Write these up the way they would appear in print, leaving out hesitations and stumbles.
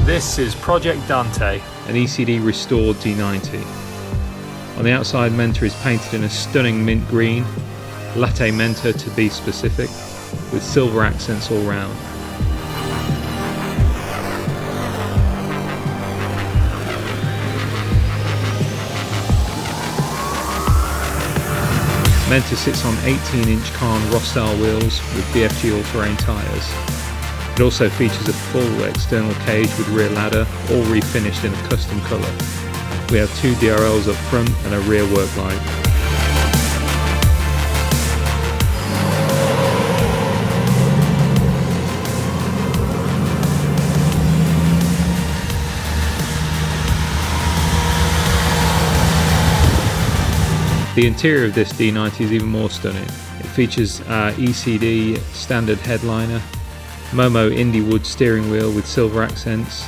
This is Project Dante, an ECD restored D90. On the outside, Menta is painted in a stunning mint green, latte Menta to be specific, with silver accents all round. Menta sits on 18-inch Kahn Rostyle wheels with BFG all-terrain tyres. It also features a full external cage with rear ladder, all refinished in a custom colour. We have two DRLs up front and a rear work light. The interior of this D90 is even more stunning. It features our E.C.D standard headliner, Momo Indie Wood steering wheel with silver accents,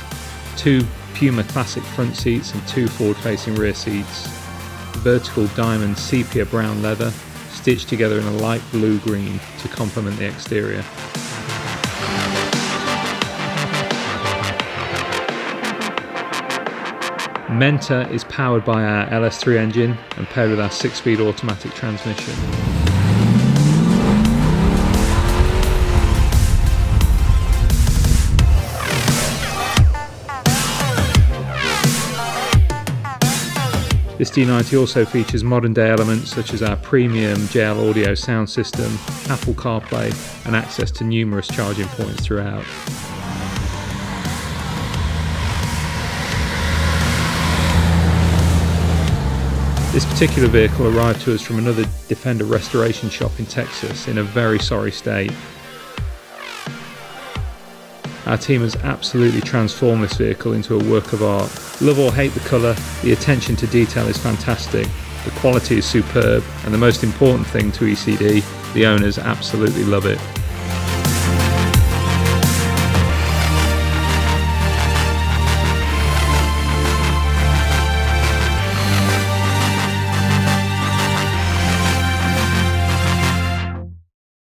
two Puma classic front seats and two forward-facing rear seats, vertical diamond sepia brown leather stitched together in a light blue-green to complement the exterior. Menta is powered by our LS3 engine and paired with our 6-speed automatic transmission. This D90 also features modern day elements such as our premium JL audio sound system, Apple CarPlay and access to numerous charging points throughout. This particular vehicle arrived to us from another Defender restoration shop in Texas in a very sorry state. Our team has absolutely transformed this vehicle into a work of art. Love or hate the colour, the attention to detail is fantastic, the quality is superb, and the most important thing to ECD, the owners absolutely love it.